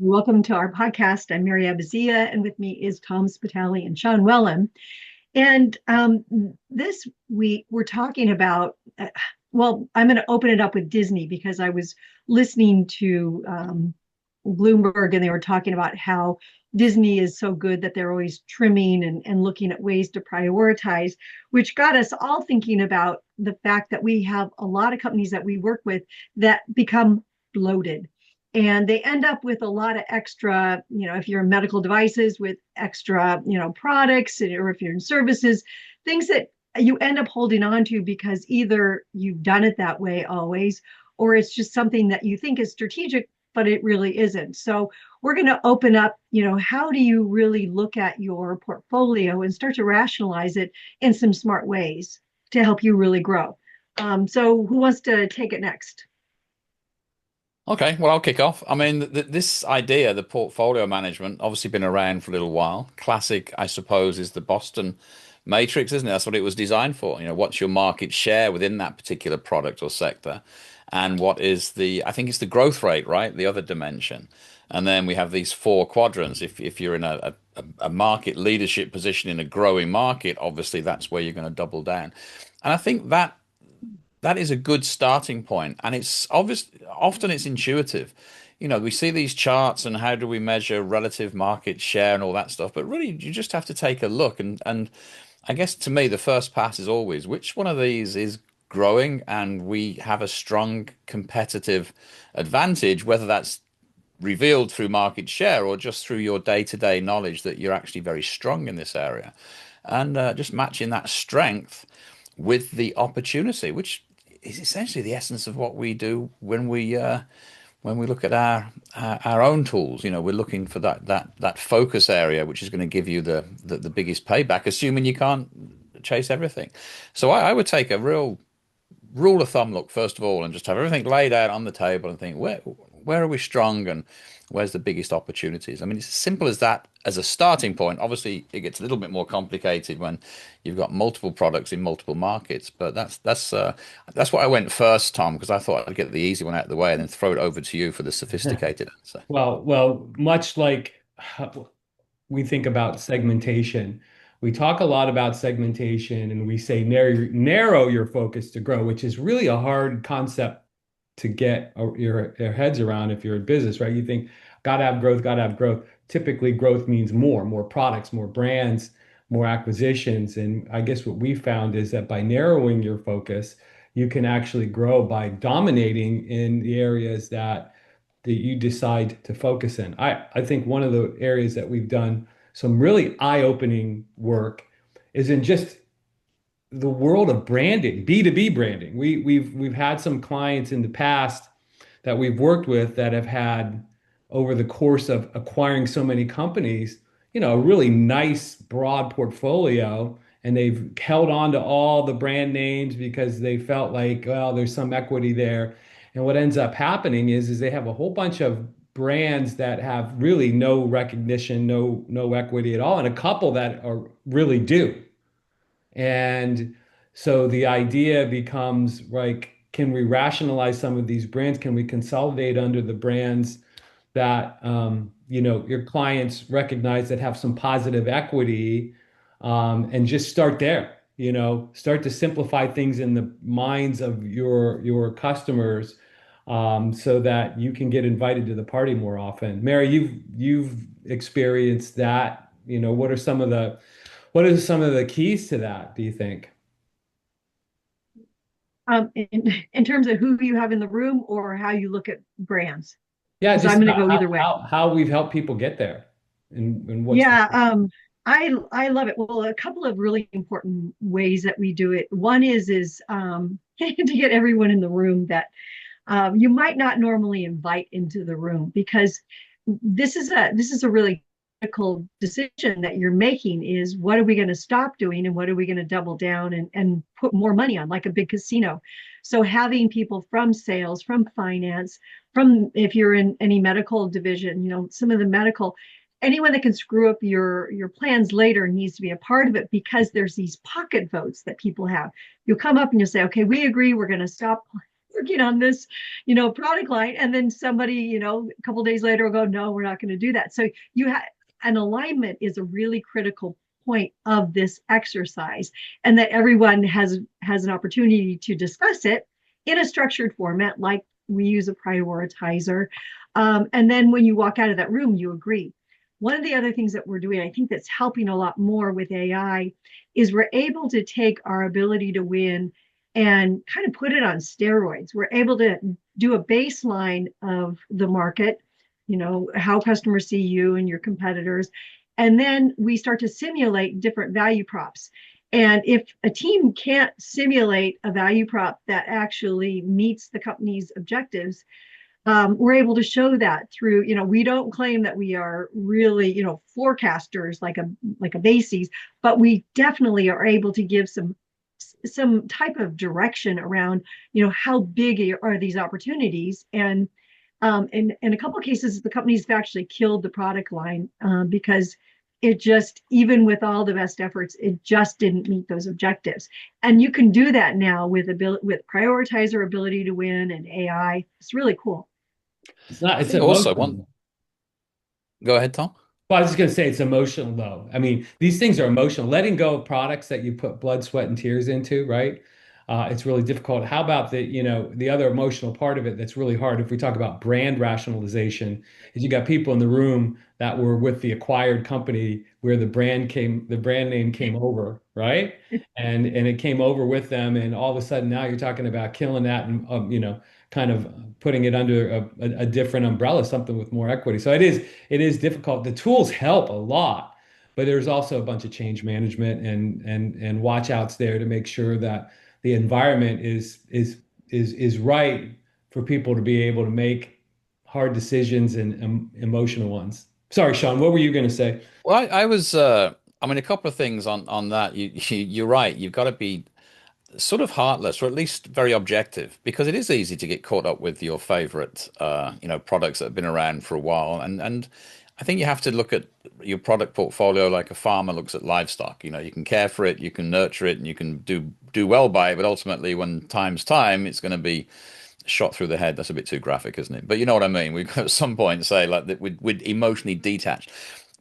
Welcome to our podcast. I'm Mary Abazia, and with me is Tom Spitali and Sean Wellham. And this week we're talking about, I'm going to open it up with Disney because I was listening to Bloomberg and they were talking about how Disney is so good that they're always trimming and looking at ways to prioritize, which got us all thinking about the fact that we have a lot of companies that we work with that become bloated and they end up with a lot of extra, if you're in medical devices with extra, products, or if you're in services, things that you end up holding on to because either you've done it that way always, or it's just something that you think is strategic, but it really isn't. So we're going to open up, how do you really look at your portfolio and start to rationalize it in some smart ways to help you really grow? So who wants to take it next? Okay, well, I'll kick off. I mean, this idea, the portfolio management, obviously been around for a little while. Classic, I suppose, is the Boston Matrix, isn't it? That's what it was designed for. What's your market share within that particular product or sector? And what is I think it's the growth rate, right? The other dimension. And then we have these four quadrants. If you're in a market leadership position in a growing market, obviously that's where you're going to double down. And I think that is a good starting point, and it's obvious. Often it's intuitive. We see these charts and how do we measure relative market share and all that stuff, but really you just have to take a look. And I guess to me, the first pass is always which one of these is growing and we have a strong competitive advantage, whether that's revealed through market share or just through your day-to-day knowledge that you're actually very strong in this area. And just matching that strength with the opportunity, which is essentially the essence of what we do when we look at our own tools. We're looking for that focus area, which is going to give you the biggest payback, assuming you can't chase everything. So I would take a real rule of thumb look first of all, and just have everything laid out on the table and think where are we strong and where's the biggest opportunities. I mean, it's as simple as that as a starting point. Obviously, it gets a little bit more complicated when you've got multiple products in multiple markets. But that's what I went first, Tom, because I thought I'd get the easy one out of the way and then throw it over to you for the sophisticated answer. Much like how we think about segmentation, we talk a lot about segmentation and we say narrow your focus to grow, which is really a hard concept to get your heads around if you're in business, right? You think, gotta have growth, gotta have growth. Typically, growth means more products, more brands, more acquisitions. And I guess what we found is that by narrowing your focus, you can actually grow by dominating in the areas that you decide to focus in. I think one of the areas that we've done some really eye-opening work is in just the world of branding, B2B branding. We've had some clients in the past that we've worked with that have had, over the course of acquiring so many companies, a really nice broad portfolio, and they've held on to all the brand names because they felt like, well, there's some equity there. And what ends up happening is they have a whole bunch of brands that have really no recognition, no equity at all, and a couple that are really do. And so the idea becomes like, can we rationalize some of these brands? Can we consolidate under the brands that your clients recognize that have some positive equity, and just start there. Start to simplify things in the minds of your customers, so that you can get invited to the party more often. Mary, you've experienced that. What are some of the keys to that, do you think? In terms of who you have in the room or how you look at brands, Yeah, because I'm just going to how go either how way. how, how we've helped people get there, and what's the. Yeah, I love it. Well, a couple of really important ways that we do it. One is to get everyone in the room that you might not normally invite into the room, because this is a really critical decision that you're making. Is what are we going to stop doing and what are we going to double down and put more money on, like a big casino. So having people from sales, from finance, from, if you're in any medical division, some of the medical, anyone that can screw up your plans later needs to be a part of it, because there's these pocket votes that people have. You'll come up and you'll say, okay, we agree, we're going to stop working on this, product line. And then somebody, a couple of days later will go, no, we're not going to do that. So you have an alignment is a really critical point of this exercise, and that everyone has an opportunity to discuss it in a structured format, like we use a prioritizer. And then when you walk out of that room, you agree. One of the other things that we're doing, I think that's helping a lot more with AI, is we're able to take our ability to win and kind of put it on steroids. We're able to do a baseline of the market, how customers see you and your competitors. And then we start to simulate different value props. And if a team can't simulate a value prop that actually meets the company's objectives, we're able to show that through, we don't claim that we are really, forecasters like a basis, but we definitely are able to give some type of direction around, how big are these opportunities. And in a couple of cases, the companies have actually killed the product line because it just, even with all the best efforts, it just didn't meet those objectives. And you can do that now with prioritizer, ability to win, and AI. It's really cool. It's not, I it's think also emotional. one, go ahead, Tom. Well, I was just going to say it's emotional, though. I mean, these things are emotional. Letting go of products that you put blood, sweat, and tears into, right? It's really difficult. How about the other emotional part of it that's really hard if we talk about brand rationalization, is you got people in the room that were with the acquired company where the brand name came over, right? And it came over with them, and all of a sudden now you're talking about killing that and kind of putting it under a different umbrella, something with more equity. So it is difficult. The tools help a lot, but there's also a bunch of change management and watch outs there to make sure that the environment is right for people to be able to make hard decisions and emotional ones. Sorry, Sean, what were you going to say? Well, I mean, a couple of things on that. You're right. You've got to be sort of heartless, or at least very objective, because it is easy to get caught up with your favorite, products that have been around for a while. And I think you have to look at your product portfolio like a farmer looks at livestock. You can care for it, you can nurture it, and you can do well by it. But ultimately, when time's time, it's going to be shot through the head. That's a bit too graphic, isn't it? But you know what I mean. We've got at some point say like that we'd emotionally detached.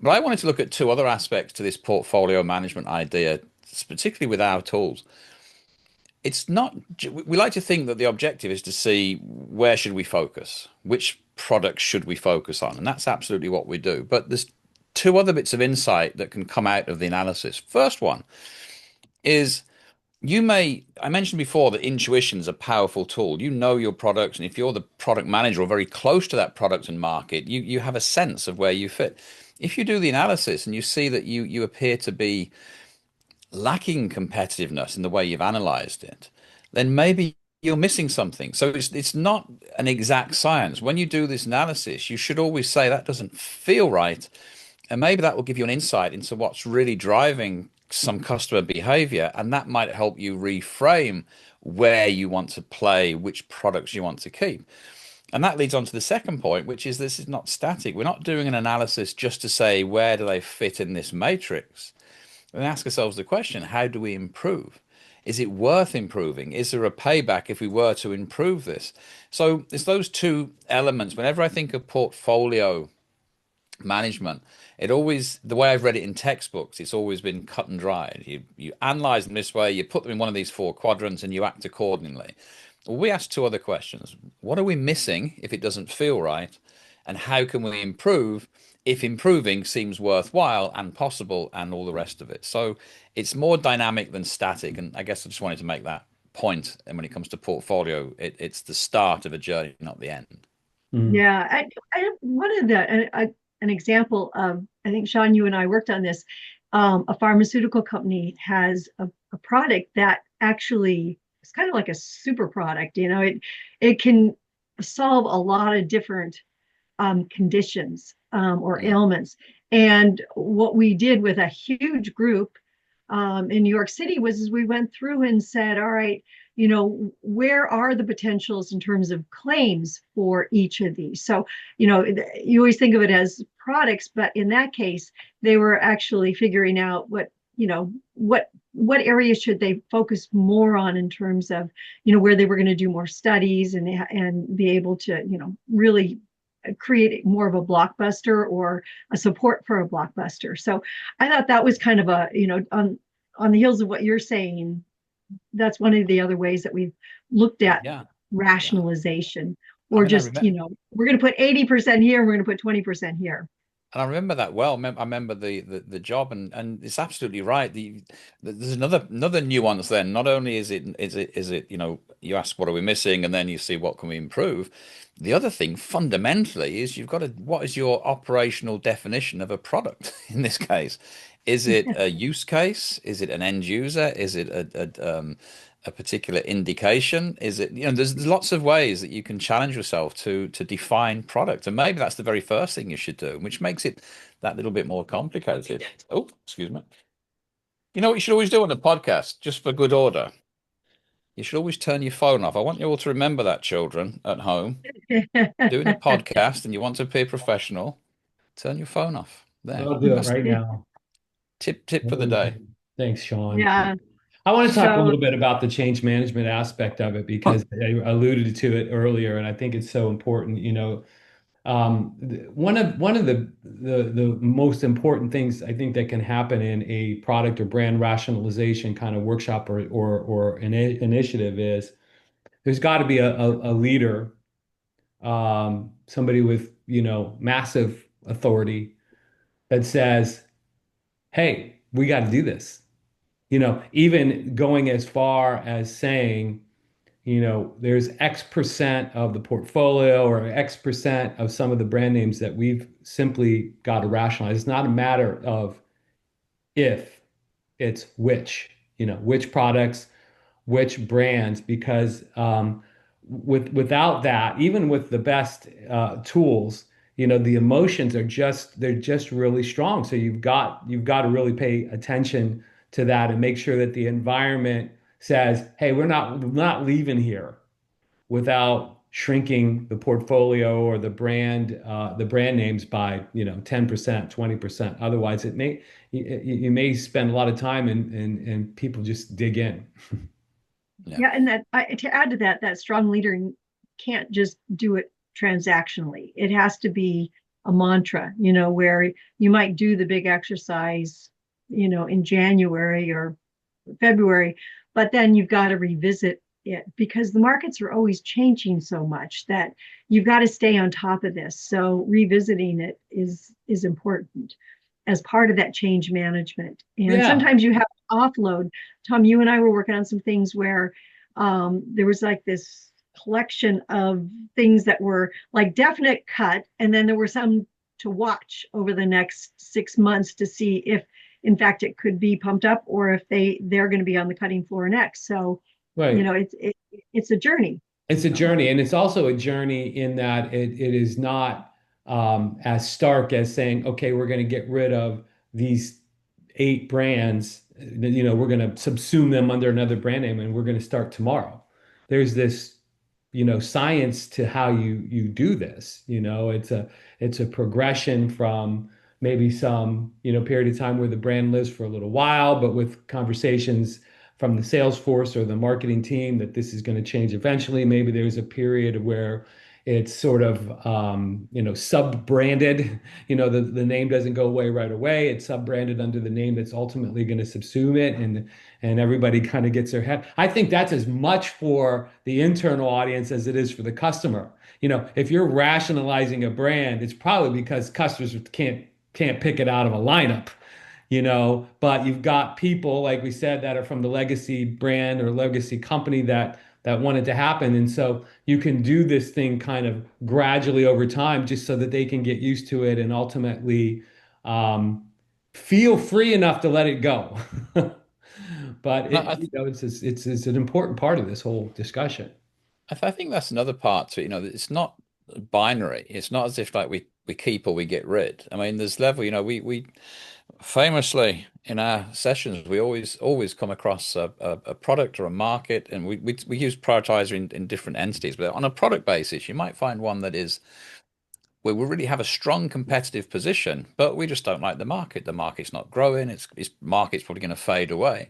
But I wanted to look at two other aspects to this portfolio management idea, particularly with our tools. It's not, we like to think that the objective is to see where should we focus, which products should we focus on, and that's absolutely what we do. But there's two other bits of insight that can come out of the analysis. First one is, I mentioned before that intuition is a powerful tool. You know your products, and if you're the product manager or very close to that product and market, you have a sense of where you fit. If you do the analysis and you see that you appear to be lacking competitiveness in the way you've analyzed it, then maybe you're missing something. So it's not an exact science. When you do this analysis, you should always say that doesn't feel right, and maybe that will give you an insight into what's really driving some customer behavior, and that might help you reframe where you want to play, which products you want to keep. And that leads on to the second point, which is this is not static. We're not doing an analysis just to say where do they fit in this matrix. And ask ourselves the question, how do we improve? Is it worth improving? Is there a payback if we were to improve this? So it's those two elements. Whenever I think of portfolio management, the way I've read it in textbooks, it's always been cut and dried. You analyze them this way, you put them in one of these four quadrants, and you act accordingly. Well, we ask two other questions. What are we missing if it doesn't feel right? And how can we improve if improving seems worthwhile and possible, and all the rest of it? So it's more dynamic than static. And I guess I just wanted to make that point. And when it comes to portfolio, it's the start of a journey, not the end. Mm. Yeah, I one of an example of, I think Sean, you and I worked on this. A pharmaceutical company has a product that actually is kind of like a super product. It can solve a lot of different conditions or Mm. ailments. And what we did with a huge group in New York City was we went through and said, all right, where are the potentials in terms of claims for each of these? So, you always think of it as products, but in that case, they were actually figuring out what what areas should they focus more on in terms of, where they were going to do more studies and be able to, really create more of a blockbuster or a support for a blockbuster. So I thought that was kind of a, on the heels of what you're saying, that's one of the other ways that we've looked at Yeah, yeah. rationalization, I or mean, I just, remember. we're going to put 80% here, we're going to put 20% here. And I remember that well. I remember the job, and it's absolutely right. There's another nuance then. Not only is it you ask what are we missing, and then you see what can we improve. The other thing fundamentally is you've got to what is your operational definition of a product in this case? Is it a use case? Is it an end user? Is it a particular indication? Is it, there's lots of ways that you can challenge yourself to define product. And maybe that's the very first thing you should do, which makes it that little bit more complicated. Oh, excuse me. You know what you should always do on a podcast, just for good order? You should always turn your phone off. I want you all to remember that, children at home. Doing a podcast and you want to appear professional, turn your phone off. There. I'll do it That's right now. tip for the day. Thanks, Sean. Yeah. I want to talk a So, little bit about the change management aspect of it because I alluded to it earlier, and I think it's so important. One of the most important things I think that can happen in a product or brand rationalization kind of workshop or an initiative is there's got to be a leader, somebody with massive authority that says, "Hey, we got to do this." Even going as far as saying, there's X percent of the portfolio or X percent of some of the brand names that we've simply got to rationalize. It's not a matter of if, it's which products, which brands, because without that, even with the best tools, the emotions they're just really strong. So you've got to really pay attention to that and make sure that the environment says, "Hey, we're not leaving here without shrinking the portfolio or the brand names by 10%, 20%. Otherwise, you may spend a lot of time and people just dig in." Yeah. yeah, and to add to that, that strong leader can't just do it transactionally. It has to be a mantra, where you might do the big exercise, in January or February, but then you've got to revisit it because the markets are always changing so much that you've got to stay on top of this. So revisiting it is important as part of that change management. And Yeah, sometimes you have to offload. Tom, you and I were working on some things where there was like this collection of things that were like definite cut, and then there were some to watch over the next 6 months to see if in fact it could be pumped up or if they're going to be on the cutting floor next. So right. it's a journey. It's a So journey, and it's also a journey in that it is not as stark as saying, "Okay, we're going to get rid of these 8 brands. We're going to subsume them under another brand name, and we're going to start tomorrow." There's this, science to how you do this. It's a progression from maybe some period of time where the brand lives for a little while, but with conversations from the sales force or the marketing team that this is going to change eventually. Maybe there's a period where it's sort of sub-branded. The name doesn't go away right away. It's sub-branded under the name that's ultimately going to subsume it, and everybody kind of gets their head. I think that's as much for the internal audience as it is for the customer. If you're rationalizing a brand, it's probably because customers can't pick it out of a lineup. But you've got people, like we said, that are from the legacy brand or legacy company that want it to happen. And so you can do this thing kind of gradually over time just so that they can get used to it and ultimately um, feel free enough to let it go. But And it's an important part of this whole discussion. I think that's another part to it. It's not binary. It's not as if like we keep or we get rid. I mean, there's level. We famously in our sessions we always come across a product or a market, and we use prioritizer in different entities. But on a product basis, you might find one that is we really have a strong competitive position, but we just don't like the market. The market's not growing. Its market's probably going to fade away.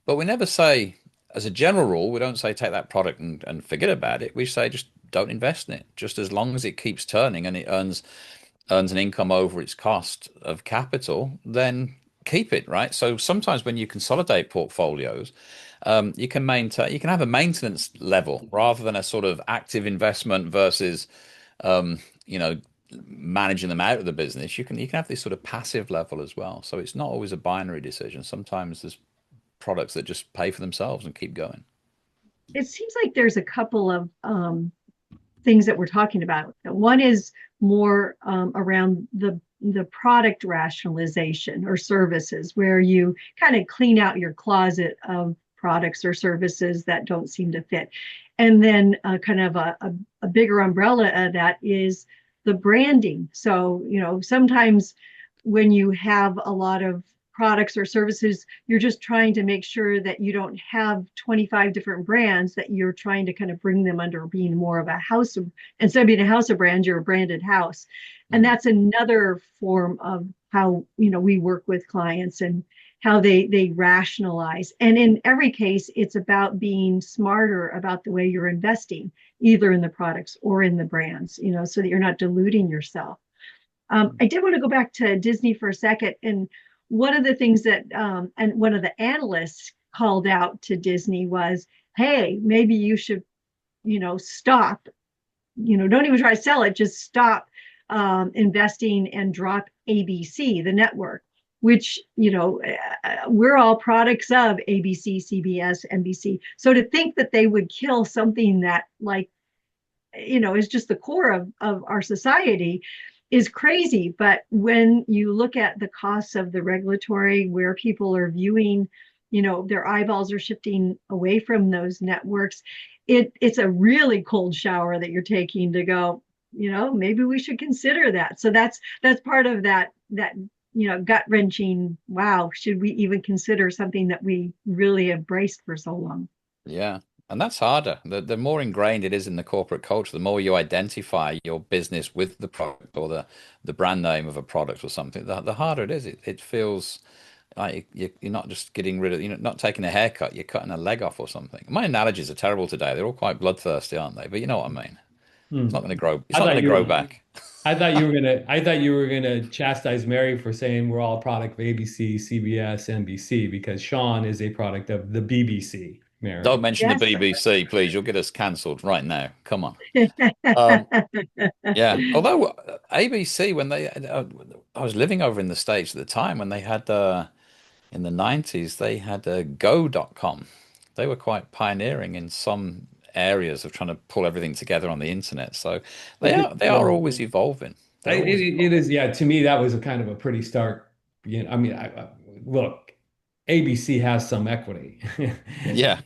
But we never say, as a general rule, we don't say take that product and forget about it. We say just don't invest in it. Just as long as it keeps turning and it earns an income over its cost of capital, then keep it, right? So sometimes when you consolidate portfolios, you can have a maintenance level rather than a sort of active investment versus you know, managing them out of the business. You can have this sort of passive level as well. So it's not always a binary decision. Sometimes there's products that just pay for themselves and keep going. It seems like there's a couple of things that we're talking about. One is more around the product rationalization or services, where you kind of clean out your closet of products or services that don't seem to fit. And then kind of a bigger umbrella of that is the branding. So, sometimes when you have a lot of products or services, you're just trying to make sure that you don't have 25 different brands, that you're trying to kind of bring them under being more of a house of, instead of being a house of brands, you're a branded house. And Mm. that's another form of how, we work with clients and how they rationalize. And in every case, it's about being smarter about the way you're investing, either in the products or in the brands, so that you're not diluting yourself. I did want to go back to Disney for a second. And one of the things that, and one of the analysts called out to Disney was, hey, maybe you should, stop, don't even try to sell it, just stop investing and drop ABC, the network, which, we're all products of ABC, CBS, NBC. So to think that they would kill something that, like, is just the core of our society is crazy. But when you look at the costs of the regulatory, where people are viewing, their eyeballs are shifting away from those networks, it's a really cold shower that you're taking to go, maybe we should consider that. So that's part of that gut wrenching, wow, should we even consider something that we really embraced for so long? Yeah. And that's harder. The more ingrained it is in the corporate culture, the more you identify your business with the product or the brand name of a product or something, the harder it is. It feels like you're not just getting rid of, not taking a haircut, you're cutting a leg off or something. My analogies are terrible today. They're all quite bloodthirsty, aren't they? But you know what I mean. It's Hmm. not going to grow. It's I not going thought to you grow were back. I thought you were gonna chastise Mary for saying we're all a product of ABC, CBS, NBC because Sean is a product of the BBC, Don't Mary. mention the Yes. BBC, please. You'll get us cancelled right now. Come on. Um, yeah. Although ABC, when I was living over in the States at the time when they had in the 90s, they had go.com. They were quite pioneering in some areas of trying to pull everything together on the internet. So they are always evolving. They're always It evolving. is, yeah. To me, that was a kind of a pretty stark. I mean, look, ABC has some equity. Yeah.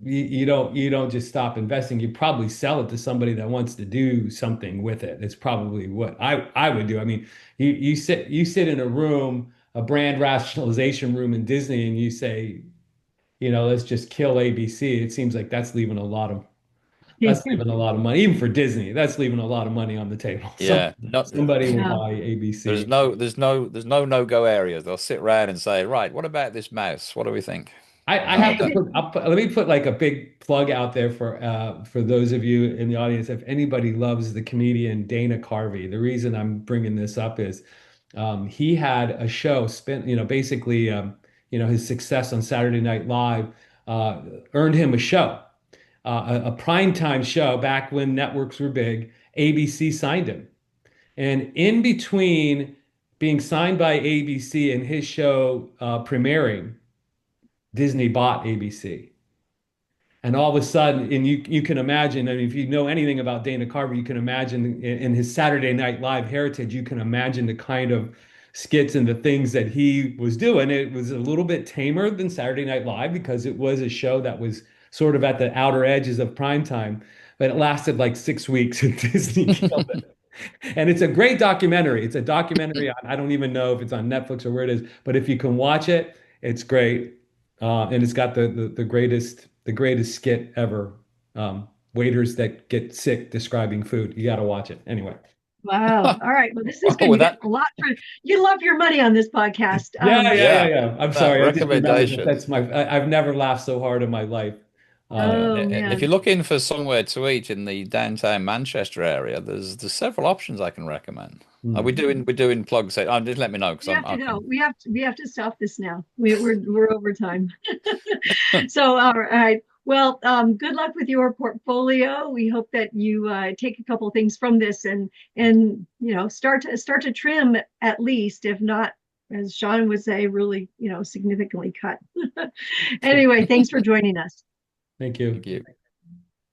You don't just stop investing. You probably sell it to somebody that wants to do something with it. It's probably what I would do. I mean, you sit in a room, a brand rationalization room in Disney, and you say, let's just kill ABC. It seems like that's leaving a lot of money, even for Disney. That's leaving a lot of money on the table. Yeah. Somebody will Yeah. buy There's ABC. no no-go areas. They'll sit around and say, right, what about this mouse? What do we think? I Oh, have to okay. let me put like a big plug out there for those of you in the audience. If anybody loves the comedian Dana Carvey, the reason I'm bringing this up is he had a show spent, basically, his success on Saturday Night Live uh, earned him a show, a primetime show back when networks were big. ABC signed him. And in between being signed by ABC and his show premiering, Disney bought ABC. And all of a sudden, and you can imagine, I mean, if you know anything about Dana Carvey, you can imagine in his Saturday Night Live heritage, you can imagine the kind of skits and the things that he was doing. It was a little bit tamer than Saturday Night Live because it was a show that was sort of at the outer edges of prime time, but it lasted like 6 weeks and Disney killed it. And it's a great documentary. It's a documentary on, I don't even know if it's on Netflix or where it is, but if you can watch it, it's great. And it's got the greatest skit ever. waiters that get sick describing food. You got to watch it. Anyway. Wow. All right. Well, this is Well, good. with You get that, a lot for you love your money on this podcast. yeah, I'm that sorry. I just remembered that recommendation. that's I've never laughed so hard in my life. Yeah, Um, Oh if man. you're looking for somewhere to eat in the downtown Manchester area, there's several options I can recommend. Are we hmm. doing we're doing plugs? Oh, just let me know because We have to I go. can. We have to stop this now. We're over time. So all right. Well, good luck with your portfolio. We hope that you take a couple things from this and start to trim at least, if not, as Sean would say, really significantly cut. Anyway, thanks for joining us. Thank Thank you. you.